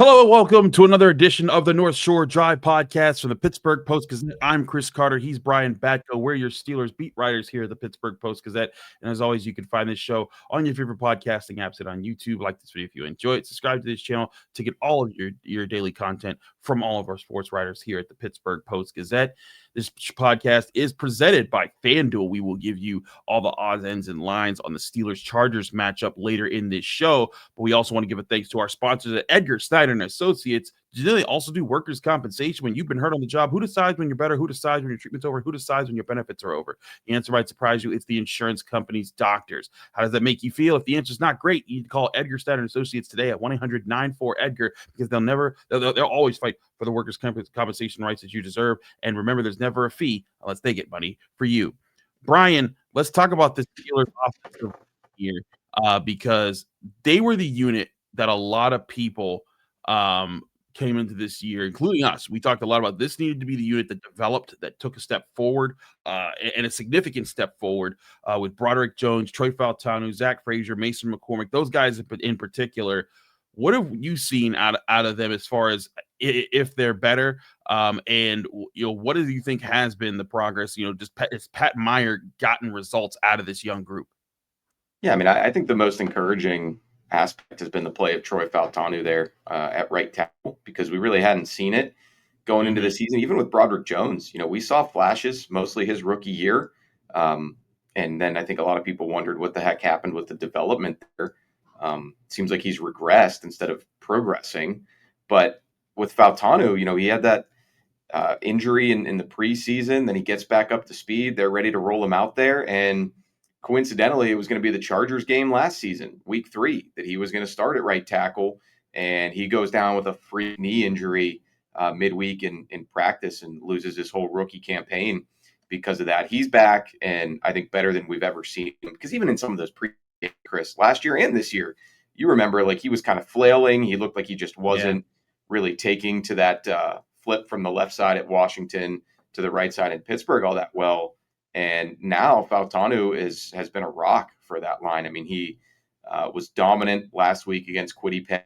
Hello and welcome to another edition of the North Shore Drive podcast from the Pittsburgh Post-Gazette. I'm Chris Carter. He's Brian Batko. We're your Steelers beat writers here at the Pittsburgh Post-Gazette. And as always, you can find this show on your favorite podcasting apps and on YouTube. Like this video if you enjoy it. Subscribe to this channel to get all of your daily content from all of our sports writers here at the Pittsburgh Post-Gazette. This podcast is presented by FanDuel. We will give you all the odds, ends, and lines on the Steelers-Chargers matchup later in this show. But we also want to give a thanks to our sponsors at Edgar, Snyder, and Associates. Do they also do workers' compensation when you've been hurt on the job? Who decides when you're better? Who decides when your treatment's over? Who decides when your benefits are over? The answer might surprise you. It's the insurance company's doctors. How does that make you feel? If the answer's not great, you need to call Edgar, Snyder, and Associates today at 1-800-94-EDGAR because they'll always fight for the workers' compensation rights that you deserve. And remember, there's never a fee unless they get money for you. Brian, let's talk about this Steelers offensive here because they were the unit that a lot of people came into this year, including us. We talked a lot about this needed to be the unit that developed, that took a step forward and a significant step forward with Broderick Jones, Troy Fautanu, Zach Frazier, Mason McCormick, those guys in particular. What have you seen out of them as far as if they're better? And what do you think has been the progress? Has Pat Meyer gotten results out of this young group? Yeah, I mean, I think the most encouraging aspect has been the play of Troy Fautanu there at right tackle, because we really hadn't seen it going into the season. Even with Broderick Jones, we saw flashes mostly his rookie year. And then I think a lot of people wondered what the heck happened with the development there. Seems like he's regressed instead of progressing. But with Fautanu, he had that injury in the preseason. Then he gets back up to speed. They're ready to roll him out there. And coincidentally, it was going to be the Chargers game last season, week 3, that he was going to start at right tackle. And he goes down with a free knee injury midweek in practice and loses his whole rookie campaign because of that. He's back, and I think better than we've ever seen him. Because even in some of those Chris, last year and this year, you remember, like, he was kind of flailing. He looked like he just wasn't really taking to that flip from the left side at Washington to the right side in Pittsburgh all that well. And now Fautanu has been a rock for that line. I mean, he was dominant last week against Quiddy Pay,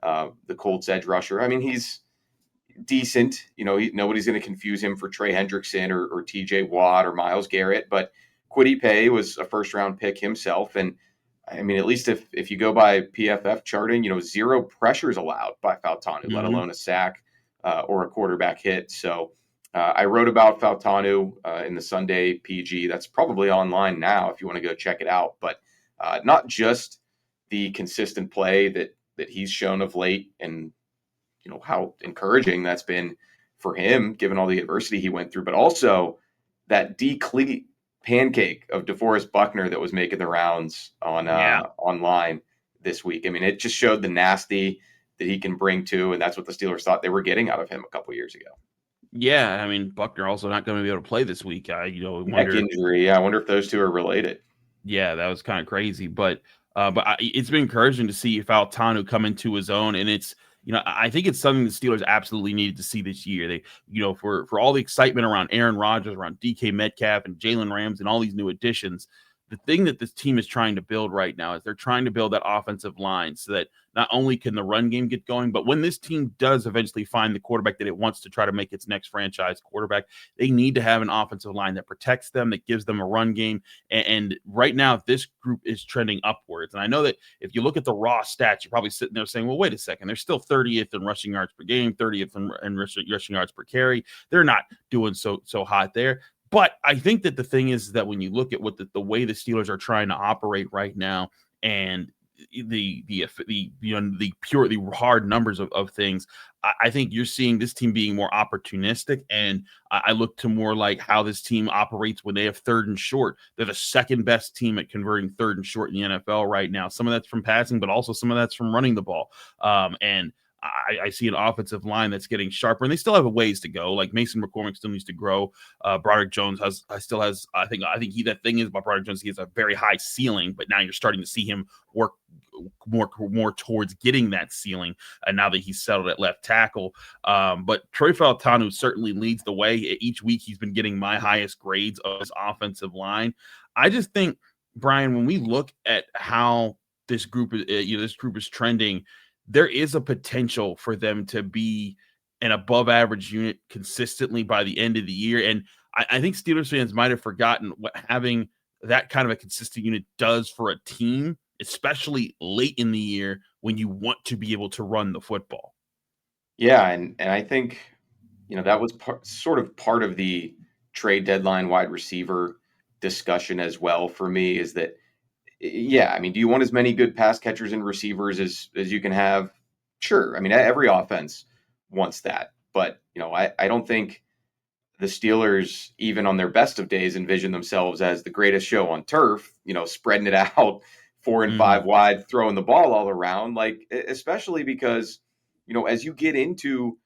the Colts edge rusher. I mean, he's decent. Nobody's going to confuse him for Trey Hendrickson or TJ Watt or Myles Garrett, but Quiddy Pay was a first-round pick himself. And, I mean, at least if you go by PFF charting, 0 pressures allowed by Fautanu, let alone a sack or a quarterback hit. So I wrote about Fautanu in the Sunday PG. That's probably online now if you want to go check it out. But not just the consistent play that he's shown of late and, how encouraging that's been for him, given all the adversity he went through, but also that D-cleat pancake of DeForest Buckner that was making the rounds online this week. I mean, it just showed the nasty that he can bring to, and that's what the Steelers thought they were getting out of him a couple years ago. Yeah, I mean, Buckner also not going to be able to play this week. Neck injury. Yeah, I wonder if those two are related. Yeah, that was kind of crazy, but it's been encouraging to see Fautanu come into his own, and it's I think it's something the Steelers absolutely needed to see this year. They for all the excitement around Aaron Rodgers, around DK Metcalf and Jalen Ramsey and all these new additions. The thing that this team is trying to build right now is they're trying to build that offensive line so that not only can the run game get going, but when this team does eventually find the quarterback that it wants to try to make its next franchise quarterback, they need to have an offensive line that protects them, that gives them a run game. And right now, this group is trending upwards. And I know that if you look at the raw stats, you're probably sitting there saying, well, wait a second, they're still 30th in rushing yards per game, 30th in rushing yards per carry. They're not doing so hot there. But I think that the thing is that when you look at what the way the Steelers are trying to operate right now, and the hard numbers of things, I think you're seeing this team being more opportunistic. And I look to more like how this team operates when they have 3rd and short. They're the second best team at converting 3rd and short in the NFL right now. Some of that's from passing, but also some of that's from running the ball. And I see an offensive line that's getting sharper, and they still have a ways to go. Like Mason McCormick still needs to grow. Broderick Jones still has. I think that thing is about Broderick Jones. He has a very high ceiling, but now you're starting to see him work more towards getting that ceiling. And now that he's settled at left tackle, but Troy Fautanu certainly leads the way. Each week he's been getting my highest grades of his offensive line. I just think, Brian, when we look at how this group is trending, there is a potential for them to be an above average unit consistently by the end of the year. And I think Steelers fans might have forgotten what having that kind of a consistent unit does for a team, especially late in the year when you want to be able to run the football. Yeah, and I think that was sort of part of the trade deadline wide receiver discussion as well for me. Is that yeah? I mean, do you want as many good pass catchers and receivers as you can have? Sure. I mean, every offense wants that, but I don't think the Steelers, even on their best of days, envision themselves as the greatest show on turf, spreading it out 4 and 5 wide, throwing the ball all around, like, especially because, as you get into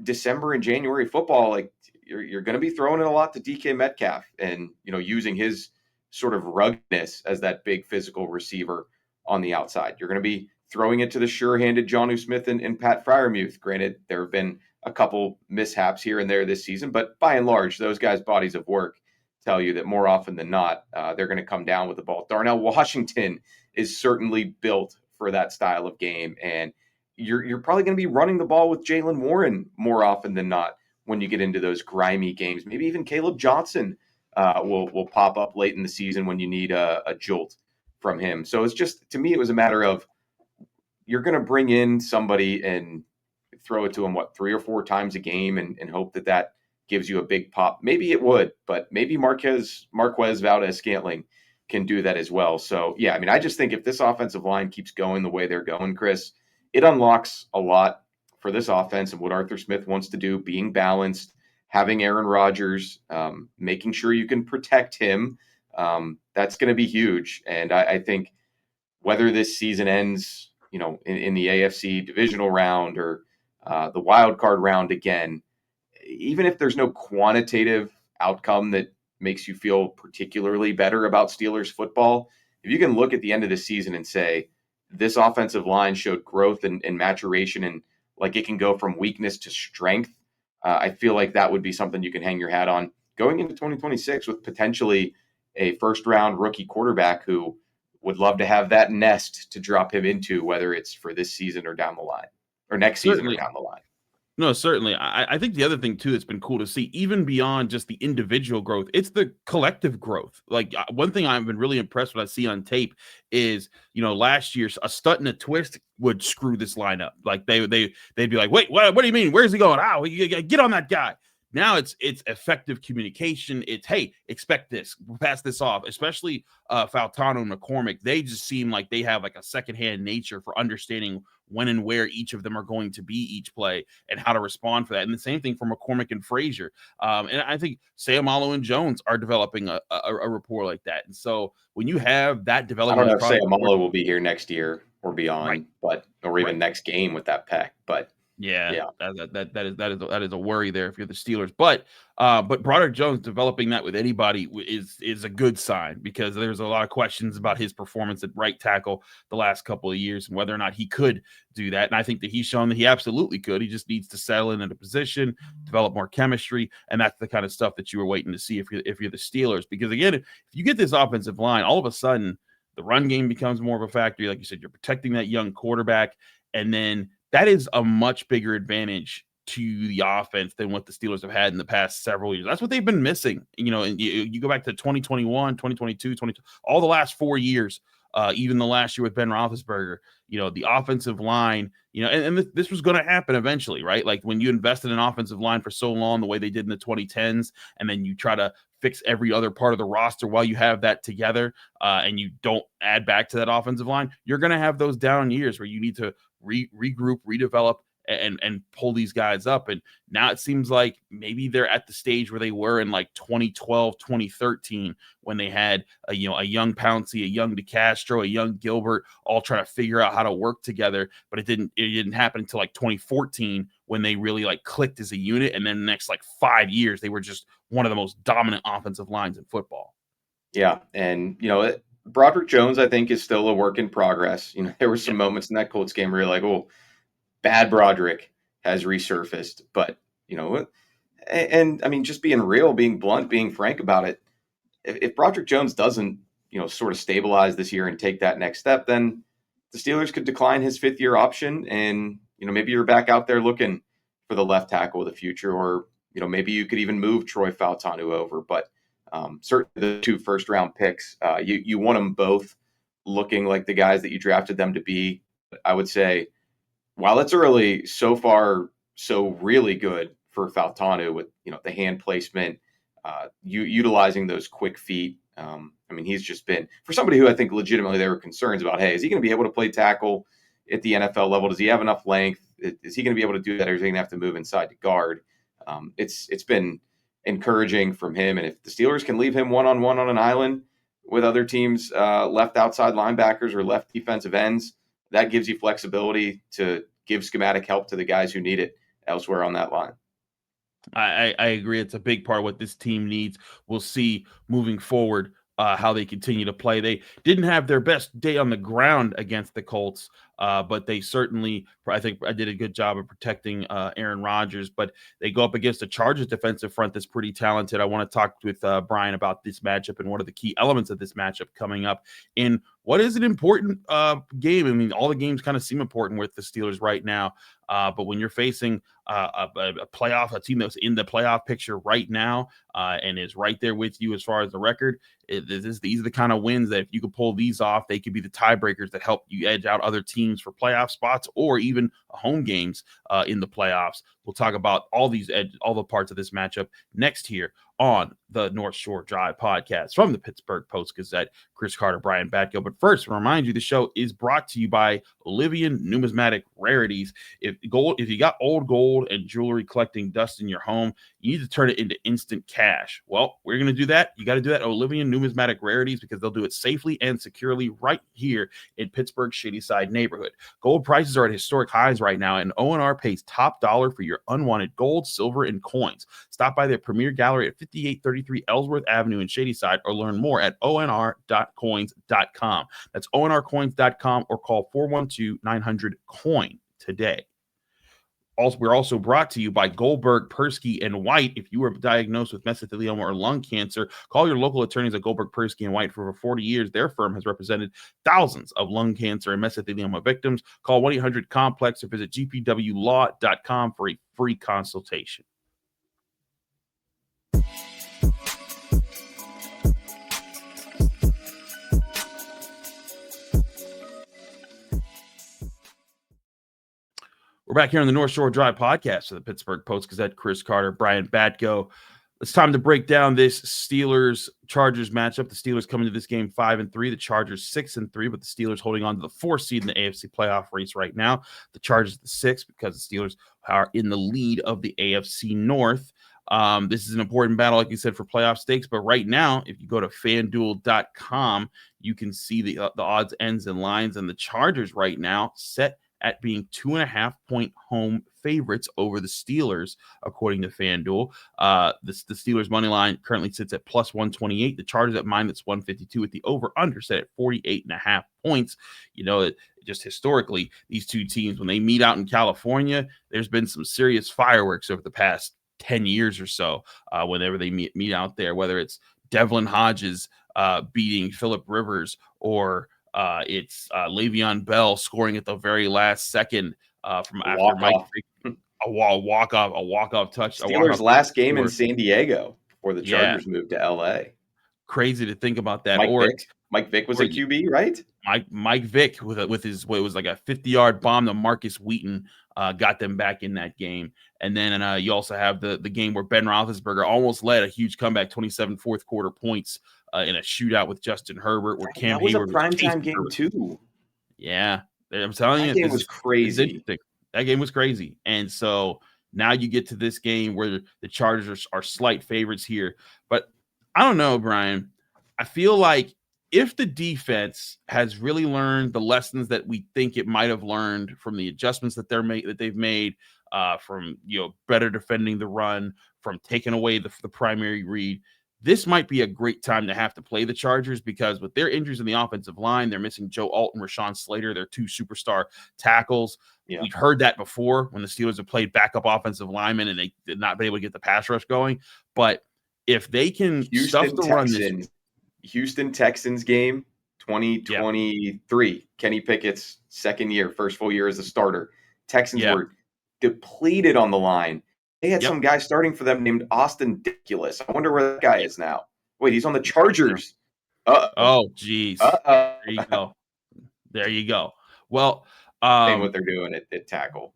December and January football, like you're going to be throwing it a lot to DK Metcalf and, using his sort of ruggedness as that big physical receiver on the outside. You're going to be throwing it to the sure-handed Jonnu Smith and Pat Freiermuth. Granted, there have been a couple mishaps here and there this season, but by and large, those guys' bodies of work tell you that more often than not, they're going to come down with the ball. Darnell Washington is certainly built for that style of game, and you're probably going to be running the ball with Jaylen Warren more often than not when you get into those grimy games. Maybe even Kaleb Johnston will pop up late in the season when you need a jolt from him. So it's just, to me, it was a matter of you're going to bring in somebody and throw it to him, 3 or 4 times a game and hope that gives you a big pop. Maybe it would, but maybe Marquez Valdez-Scantling can do that as well. So, yeah, I mean, I just think if this offensive line keeps going the way they're going, Chris, it unlocks a lot for this offense and what Arthur Smith wants to do, being balanced, having Aaron Rodgers, making sure you can protect him. That's going to be huge. And I think whether this season ends, in the AFC divisional round or the wild card round again, even if there's no quantitative outcome that makes you feel particularly better about Steelers football, if you can look at the end of the season and say, this offensive line showed growth and maturation and like it can go from weakness to strength, I feel like that would be something you can hang your hat on going into 2026 with potentially a first-round rookie quarterback who would love to have that nest to drop him into, whether it's for this season or down the line, or next season or down the line. No, certainly. I think the other thing, too, that's been cool to see, even beyond just the individual growth, it's the collective growth. Like, one thing I've been really impressed with I see on tape is, last year, a stunt and a twist would screw this lineup. Like, they'd be like, wait, what do you mean? Where's he going? Oh, you get on that guy. Now it's effective communication. It's, hey, expect this, pass this off, especially Fautanu and McCormick. They just seem like they have like a secondhand nature for understanding when and where each of them are going to be each play and how to respond for that. And the same thing for McCormick and Frazier. And I think Sayamalo and Jones are developing a rapport like that. And so when you have that development, I don't know if Sayamalo will be here next year or beyond, right, or even next game with that pack, but yeah. That is a worry there if you're the Steelers. But Broderick Jones developing that with anybody is a good sign, because there's a lot of questions about his performance at right tackle the last couple of years and whether or not he could do that. And I think that he's shown that he absolutely could. He just needs to settle in a position, develop more chemistry, and that's the kind of stuff that you were waiting to see if you're the Steelers. Because again, if you get this offensive line, all of a sudden the run game becomes more of a factor. Like you said, you're protecting that young quarterback, and then that is a much bigger advantage to the offense than what the Steelers have had in the past several years. That's what they've been missing. And you go back to 2021, 2022, all the last 4 years, even the last year with Ben Roethlisberger, the offensive line, and this was going to happen eventually, right? Like when you invest in an offensive line for so long, the way they did in the 2010s, and then you try to fix every other part of the roster while you have that together, and you don't add back to that offensive line, you're going to have those down years where you need to regroup, redevelop, and pull these guys up. And now it seems like maybe they're at the stage where they were in like 2012, 2013, when they had a young Pouncey, a young DeCastro, a young Gilbert, all trying to figure out how to work together. But it didn't happen until like 2014 when they really like clicked as a unit. And then the next like 5 years, they were just one of the most dominant offensive lines in football. Yeah. And, Broderick Jones, I think, is still a work in progress. There were some moments in that Colts game where you're like, oh, bad Broderick has resurfaced. But, and I mean, just being real, being blunt, being frank about it, if Broderick Jones doesn't, sort of stabilize this year and take that next step, then the Steelers could decline his 5th-year option, and maybe you're back out there looking for the left tackle of the future, or maybe you could even move Troy Fautanu over. But certainly the 2 first-round picks, you want them both looking like the guys that you drafted them to be. I would say, while it's early, so far so really good for Fautanu with the hand placement, utilizing those quick feet. He's just been, for somebody who I think legitimately there were concerns about, hey, is he going to be able to play tackle at the NFL level? Does he have enough length? Is he going to be able to do that, or is he going to have to move inside to guard? It's been encouraging from him, and if the Steelers can leave him one-on-one on an island with other teams' left outside linebackers or left defensive ends, that gives you flexibility to give schematic help to the guys who need it elsewhere on that line. I agree. It's a big part of what this team needs. We'll see moving forward how they continue to play. They didn't have their best day on the ground against the Colts, but they certainly, I think, I did a good job of protecting Aaron Rodgers. But they go up against a Chargers defensive front that's pretty talented. I want to talk with Brian about this matchup and what are the key elements of this matchup coming up in what is an important game. All the games kind of seem important with the Steelers right now. But when you're facing a team that's in the playoff picture right now and is right there with you as far as the record, these are the kind of wins that if you could pull these off, they could be the tiebreakers that help you edge out other teams for playoff spots or even home games in the playoffs. We'll talk about all the parts of this matchup next here on the North Shore Drive podcast from the Pittsburgh Post-Gazette. Chris Carter, Brian Batko. But first, I remind you, the show is brought to you by Olivian Numismatic Rarities. If you got old gold and jewelry collecting dust in your home, you need to turn it into instant cash. Well, we're going to do that. You got to do that at Olivian Numismatic Rarities because they'll do it safely and securely right here in Pittsburgh's Shadyside neighborhood. Gold prices are at historic highs right now, and O&R pays top dollar for your unwanted gold, silver, and coins. Stop by their premier gallery at 5833 Ellsworth Avenue in Shadyside or learn more at onr.coins.com. That's onrcoins.com or call 412-900-COIN today. We're also brought to you by Goldberg, Persky, and White. If you were diagnosed with mesothelioma or lung cancer, call your local attorneys at Goldberg, Persky, and White. For over 40 years, their firm has represented thousands of lung cancer and mesothelioma victims. Call 1-800-COMPLEX or visit gpwlaw.com for a free consultation. We're back here on the North Shore Drive podcast of the Pittsburgh Post-Gazette. Chris Carter, Brian Batko. It's time to break down this Steelers-Chargers matchup. The Steelers coming to this game 5-3, the Chargers 6-3, but the Steelers holding on to the 4th seed in the AFC playoff race right now. The Chargers the 6th because the Steelers are in the lead of the AFC North. This is an important battle, like you said, for playoff stakes. But right now, if you go to FanDuel.com, you can see the odds, ends, and lines. And the Chargers right now set at being 2.5-point home favorites over the Steelers, according to FanDuel. The Steelers' money line currently sits at plus 128. The Chargers at minus 152 with the over-under set at 48.5 points. Just historically, these two teams, when they meet out in California, there's been some serious fireworks over the past 10 years or so whenever they meet out there, whether it's Devlin Hodges beating Phillip Rivers or it's Le'Veon Bell scoring at the very last second from after Mike Vick, a walk-off touch. Steelers' last game in San Diego before the Chargers moved to LA. Crazy to think about that. Mike Vick was a QB, right? Mike Vick with his what was like a 50-yard bomb to Marcus Wheaton got them back in that game. And then you also have the game where Ben Roethlisberger almost led a huge comeback, 27 fourth quarter points in a shootout with Justin Herbert, where Cam Hayward was a primetime game too. Yeah, I'm telling you, that game was crazy. That game was crazy, and so now you get to this game where the Chargers are slight favorites here. But I don't know, Brian. I feel like if the defense has really learned the lessons that we think it might have learned from the adjustments that they've made, from better defending the run, from taking away the primary read, this might be a great time to have to play the Chargers because with their injuries in the offensive line, they're missing Joe Alt and Rashawn Slater, their 2 superstar tackles. Yeah. We've heard that before when the Steelers have played backup offensive linemen and they did not be able to get the pass rush going. But if they can stuff the run, Houston Texans game Yeah. 2023, Kenny Pickett's second year, first full year as a starter. Texans Yeah. were depleted on the line. They had Yep. some guy starting for them named Austin Dickulus. I wonder where that guy Yeah. is now. Wait, he's on the Not sure. Chargers. Uh-oh. Oh, geez. There you Uh-oh. go. There you go. Well, Saying what they're doing at tackle.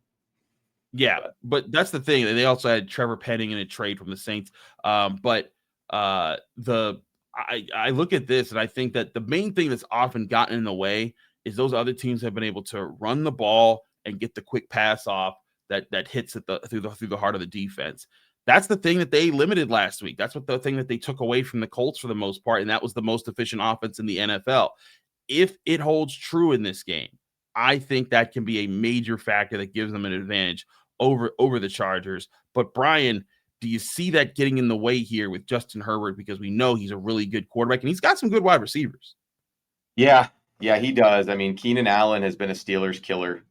yeah, But but that's the thing. They also had Trevor Penning in a trade from the Saints. But the I look at this and I think that the main thing that's often gotten in the way is those other teams have been able to run the ball and get the quick pass off that hits at the through the heart of the defense. That's the thing that they limited last week. That's what the thing that they took away from the Colts for the most part, and that was the most efficient offense in the NFL. If it holds true in this game, I think that can be a major factor that gives them an advantage over the Chargers. But Brian, do you see that getting in the way here with Justin Herbert? Because we know he's a really good quarterback and he's got some good wide receivers. yeah, yeah, he does. I mean, Keenan Allen has been a Steelers killer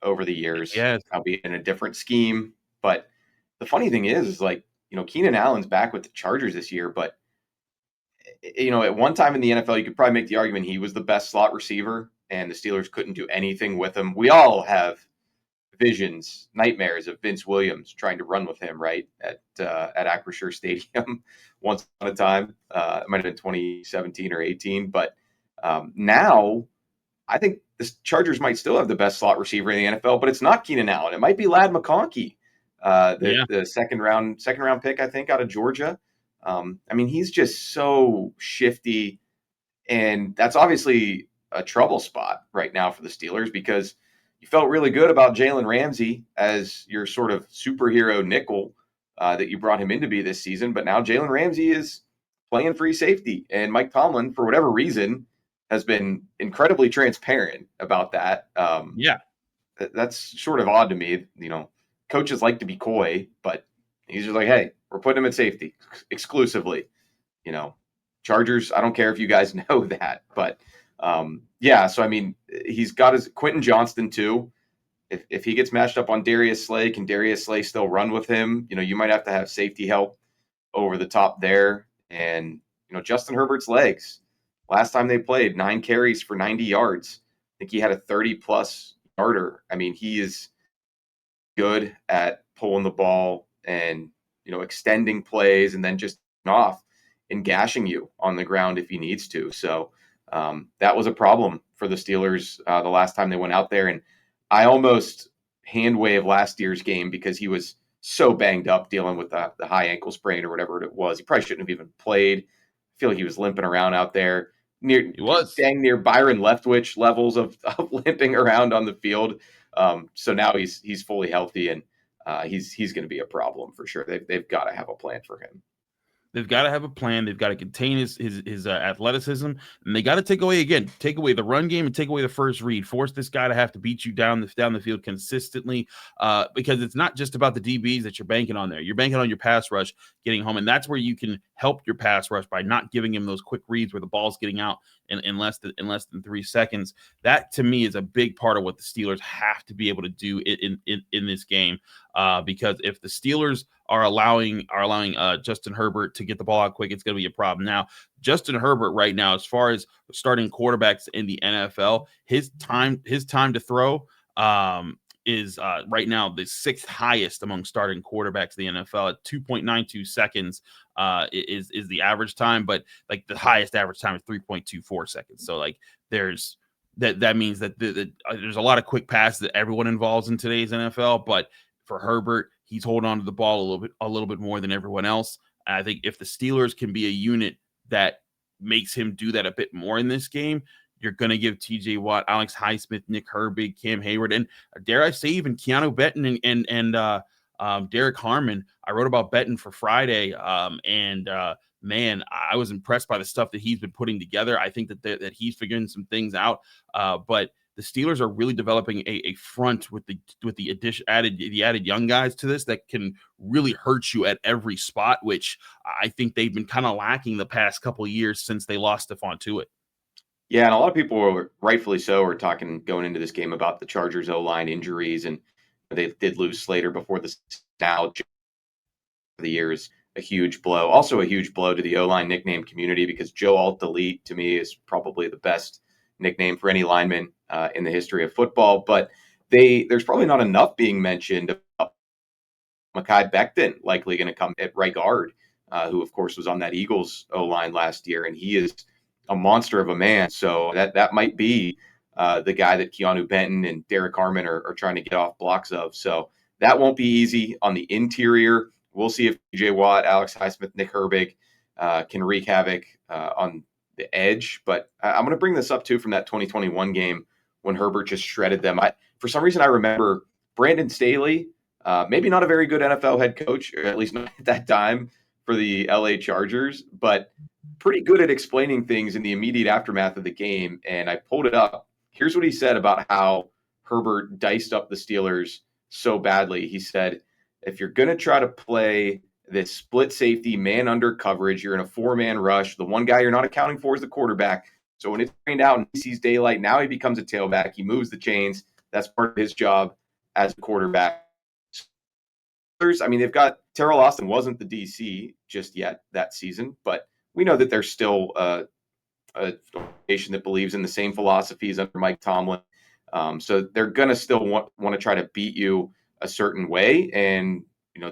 over the years, Yes. albeit in a different scheme. But the funny thing is like, Keenan Allen's back with the Chargers this year, but at one time in the NFL, you could probably make the argument he was the best slot receiver, and the Steelers couldn't do anything with him. We all have visions, nightmares of Vince Williams trying to run with him, right, at Acrisure Stadium once on a time. It might have been 2017 or 18, but now I think the Chargers might still have the best slot receiver in the NFL, but it's not Keenan Allen. It might be Ladd McConkey, the second round pick, I think, out of Georgia. I mean, he's just so shifty, and that's obviously a trouble spot right now for the Steelers because you felt really good about Jalen Ramsey as your sort of superhero nickel that you brought him in to be this season, but now Jalen Ramsey is playing free safety, and Mike Tomlin, for whatever reason, has been incredibly transparent about that. Yeah. That's sort of odd to me. Coaches like to be coy, but he's just like, hey, we're putting him at safety exclusively. Chargers, I don't care if you guys know that, but yeah. So I mean, he's got his Quentin Johnston too. If he gets matched up on Darius Slay, can Darius Slay still run with him? You might have to have safety help over the top there. And Justin Herbert's legs. Last time they played, 9 carries for 90 yards. I think he had a 30-plus yarder. I mean, he is good at pulling the ball and extending plays and then just off and gashing you on the ground if he needs to. So that was a problem for the Steelers the last time they went out there. And I almost hand wave last year's game because he was so banged up dealing with the high ankle sprain or whatever it was. He probably shouldn't have even played. I feel like he was limping around out there He was. dang near Byron Leftwich levels of limping around on the field. So now he's fully healthy, and he's going to be a problem for sure. They've got to have a plan for him. They've got to have a plan. They've got to contain his athleticism, and they got to take away the run game and take away the first read. Force this guy to have to beat you down the field consistently, because it's not just about the DBs that you're banking on there. You're banking on your pass rush getting home, and that's where you can help your pass rush by not giving him those quick reads where the ball's getting out in less than 3 seconds. That to me is a big part of what the Steelers have to be able to do in this game, because if the Steelers are allowing Justin Herbert to get the ball out quick, it's going to be a problem. Now, Justin Herbert right now, as far as starting quarterbacks in the NFL, his time to throw is right now the 6th highest among starting quarterbacks in the NFL at 2.92 seconds is the average time, but like the highest average time is 3.24 seconds. So like there's that means that there's a lot of quick passes that everyone involves in today's NFL, but for Herbert, he's holding on to the ball a little bit more than everyone else. And I think if the Steelers can be a unit that makes him do that a bit more in this game, you're going to give TJ Watt, Alex Highsmith, Nick Herbig, Cam Hayward, and dare I say even Keanu Benton and Derek Harmon. I wrote about Benton for Friday, and man, I was impressed by the stuff that he's been putting together. I think that he's figuring some things out, but the Steelers are really developing a front with the added young guys to this that can really hurt you at every spot, which I think they've been kind of lacking the past couple of years since they lost Stephon Tuitt. Yeah, and a lot of people were rightfully so were talking going into this game about the Chargers O-line injuries, and they did lose Slater before the now the years. A huge blow. Also a huge blow to the O-line nickname community because Joe Alt-Delete to me is probably the best nickname for any lineman in the history of football. But there's probably not enough being mentioned about Mekhi Becton likely going to come at right guard, who of course was on that Eagles O-line last year, and he is a monster of a man. So that might be the guy that Keanu Benton and Derek Harmon are trying to get off blocks of. So that won't be easy on the interior. We'll see if TJ Watt, Alex Highsmith, Nick Herbig can wreak havoc on the edge. But I'm going to bring this up too from that 2021 game when Herbert just shredded them. For some reason, I remember Brandon Staley, maybe not a very good NFL head coach, or at least not at that time for the LA Chargers, but pretty good at explaining things in the immediate aftermath of the game. And I pulled it up. Here's what he said about how Herbert diced up the Steelers so badly. He said, if you're going to try to play this split safety man under coverage, you're in a 4-man rush. The one guy you're not accounting for is the quarterback. So when it's rained out and he sees daylight, now he becomes a tailback. He moves the chains. That's part of his job as a quarterback. I mean, they've got Terrell Austin wasn't the DC just yet that season, but we know that there's still a organization that believes in the same philosophies under Mike Tomlin. So they're going to still want to try to beat you a certain way. And,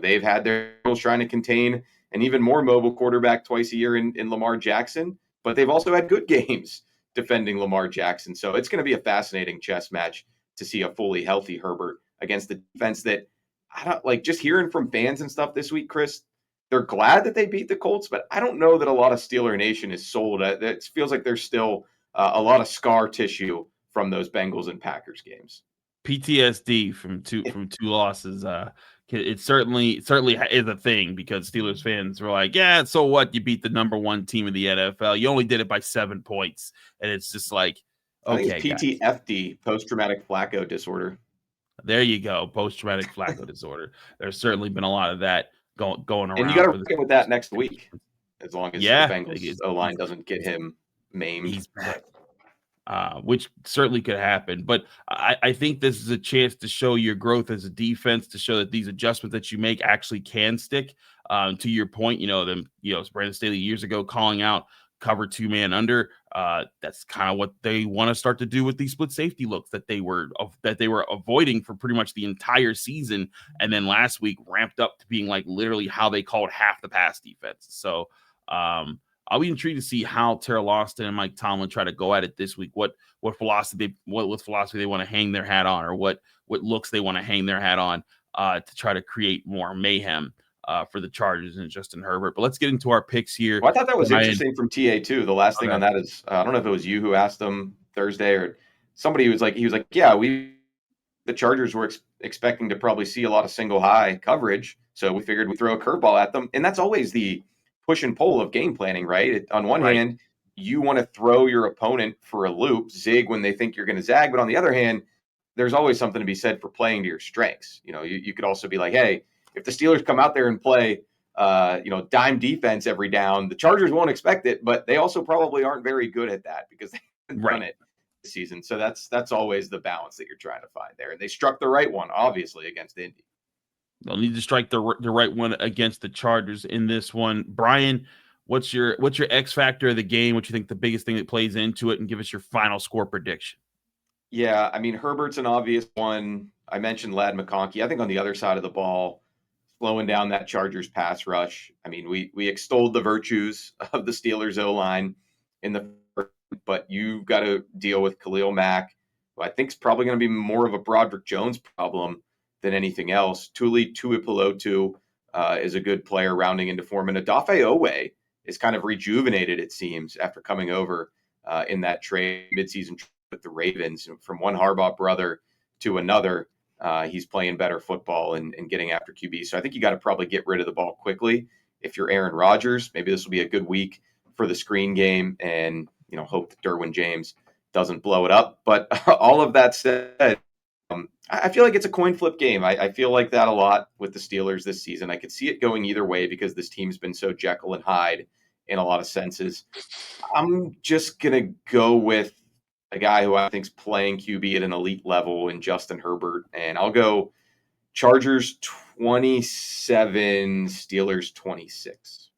they've had their goals trying to contain an even more mobile quarterback twice a year in Lamar Jackson, but they've also had good games defending Lamar Jackson. So it's going to be a fascinating chess match to see a fully healthy Herbert against the defense that I don't like. Just hearing from fans and stuff this week, Chris, they're glad that they beat the Colts, but I don't know that a lot of Steeler Nation is sold. It feels like there's still a lot of scar tissue from those Bengals and Packers games. PTSD from two losses. It certainly is a thing because Steelers fans were like, yeah, so what? You beat the number 1 team in the NFL. You only did it by 7 points, and it's just like, okay, I think it's PTFD, post-traumatic Flacco disorder. There you go, post-traumatic Flacco disorder. There's certainly been a lot of that going around. And you got to reckon with that next week, as long as the Bengals O-line doesn't get him maimed. He's back. Which certainly could happen. But I think this is a chance to show your growth as a defense, to show that these adjustments that you make actually can stick. To your point, Brandon Staley years ago calling out cover 2-man under. That's kind of what they want to start to do with these split safety looks that they were avoiding for pretty much the entire season. And then last week ramped up to being like literally how they called half the pass defense. So, I'll be intrigued to see how Terrell Austin and Mike Tomlin try to go at it this week. What philosophy they want to hang their hat on, or what looks they want to hang their hat on to try to create more mayhem for the Chargers and Justin Herbert. But let's get into our picks here. Well, I thought that was interesting from TA too. The last thing on that is I don't know if it was you who asked them Thursday or somebody who was like, yeah, the Chargers were expecting to probably see a lot of single high coverage, so we figured we'd throw a curveball at them, and that's always the push and pull of game planning, right? On one hand, you want to throw your opponent for a loop, zig when they think you're going to zag. But on the other hand, there's always something to be said for playing to your strengths. You could also be like, hey, if the Steelers come out there and play, dime defense every down, the Chargers won't expect it, but they also probably aren't very good at that because they haven't done it this season. So that's always the balance that you're trying to find there. And they struck the right one, obviously, against Indy. They'll need to strike the right one against the Chargers in this one. Brian, what's your X factor of the game? What you think the biggest thing that plays into it, and give us your final score prediction. Yeah, I mean, Herbert's an obvious one. I mentioned Ladd McConkey. I think on the other side of the ball, slowing down that Chargers pass rush. I mean, we extolled the virtues of the Steelers O-line in the first, but you've got to deal with Khalil Mack, who I think is probably going to be more of a Broderick Jones problem than anything else. Tuli Tuipulotu is a good player rounding into form. And Odafe Owe is kind of rejuvenated, it seems, after coming over in that trade, midseason trade with the Ravens. From one Harbaugh brother to another, he's playing better football and getting after QB. So I think you got to probably get rid of the ball quickly. If you're Aaron Rodgers, maybe this will be a good week for the screen game, and hope that Derwin James doesn't blow it up. But all of that said, I feel like it's a coin flip game. I feel like that a lot with the Steelers this season. I could see it going either way because this team's been so Jekyll and Hyde in a lot of senses. I'm just going to go with a guy who I think is playing QB at an elite level in Justin Herbert, and I'll go Chargers 27, Steelers 26.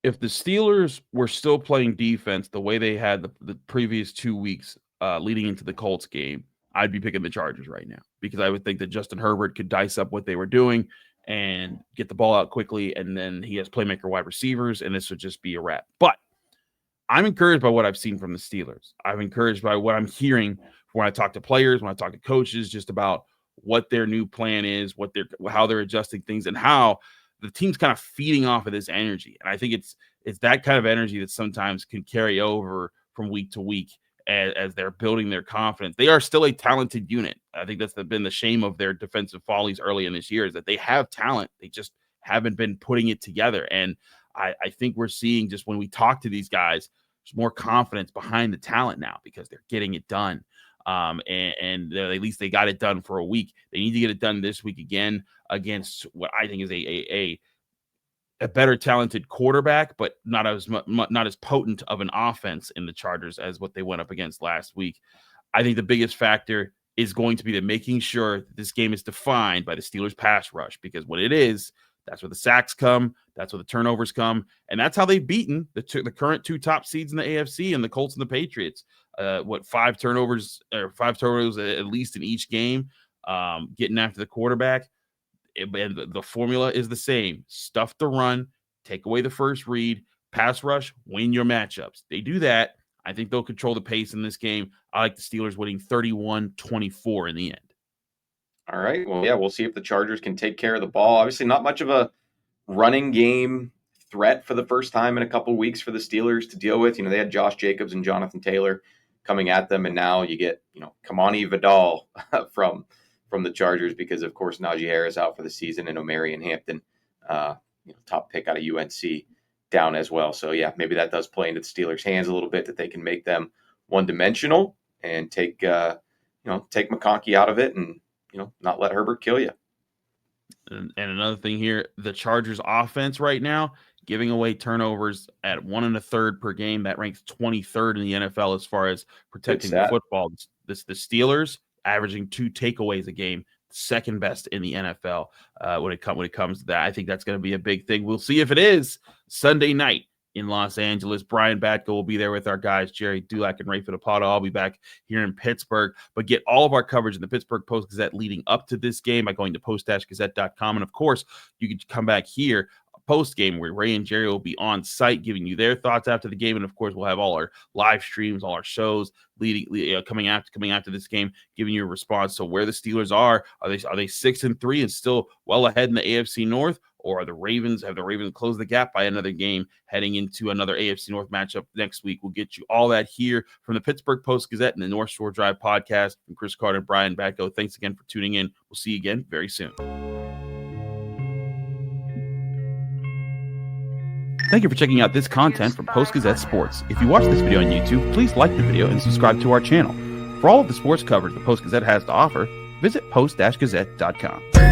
if the Steelers were still playing defense the way they had the previous 2 weeks leading into the Colts game, I'd be picking the Chargers right now because I would think that Justin Herbert could dice up what they were doing and get the ball out quickly, and then he has playmaker wide receivers, and this would just be a wrap. But I'm encouraged by what I've seen from the Steelers. I'm encouraged by what I'm hearing when I talk to players, when I talk to coaches, just about what their new plan is, how they're adjusting things, and how the team's kind of feeding off of this energy. And I think it's that kind of energy that sometimes can carry over from week to week as they're building their confidence. They are still a talented unit. I think that's been the shame of their defensive follies early in this year, is that they have talent. They just haven't been putting it together. And I think we're seeing, just when we talk to these guys, there's more confidence behind the talent now because they're getting it done. And at least they got it done for a week. They need to get it done this week again against what I think is a better talented quarterback, but not as potent of an offense in the Chargers as what they went up against last week. I think the biggest factor is going to be that making sure that this game is defined by the Steelers pass rush, because what it is, that's where the sacks come, that's where the turnovers come, and that's how they've beaten the current 2 top seeds in the AFC and the Colts and the Patriots. 5 turnovers at least in each game, getting after the quarterback. And the formula is the same: stuff the run, take away the first read, pass rush, win your matchups. They do that. I think they'll control the pace in this game. I like the Steelers winning 31-24 in the end. All right. Well, yeah, we'll see if the Chargers can take care of the ball. Obviously, not much of a running game threat for the first time in a couple of weeks for the Steelers to deal with. They had Josh Jacobs and Jonathan Taylor coming at them, and now you get, Kamani Vidal from the Chargers because, of course, Najee Harris out for the season, and Omarion Hampton, top pick out of UNC, down as well. So, yeah, maybe that does play into the Steelers' hands a little bit, that they can make them one-dimensional and take McConkey out of it and, not let Herbert kill you. And another thing here, the Chargers offense right now, giving away turnovers at 1 1/3 per game. That ranks 23rd in the NFL as far as protecting the football. The Steelers averaging 2 takeaways a game, second best in the NFL when it comes to that. I think that's going to be a big thing. We'll see if it is Sunday night in Los Angeles. Brian Batko will be there with our guys, Jerry Dulac and Ray Fittipaldo. I'll be back here in Pittsburgh, but get all of our coverage in the Pittsburgh Post-Gazette leading up to this game by going to post-gazette.com. And of course, you can come back here post-game where Ray and Jerry will be on site giving you their thoughts after the game. And of course, we'll have all our live streams, all our shows coming after this game, giving you a response. So where the Steelers are they 6-3 and still well ahead in the AFC North? Or have the Ravens closed the gap by another game heading into another AFC North matchup next week? We'll get you all that here from the Pittsburgh Post-Gazette and the North Shore Drive podcast from Chris Carter and Brian Batko. Thanks again for tuning in. We'll see you again very soon. Thank you for checking out this content from Post-Gazette Sports. If you watch this video on YouTube, please like the video and subscribe to our channel. For all of the sports coverage the Post-Gazette has to offer, visit post-gazette.com.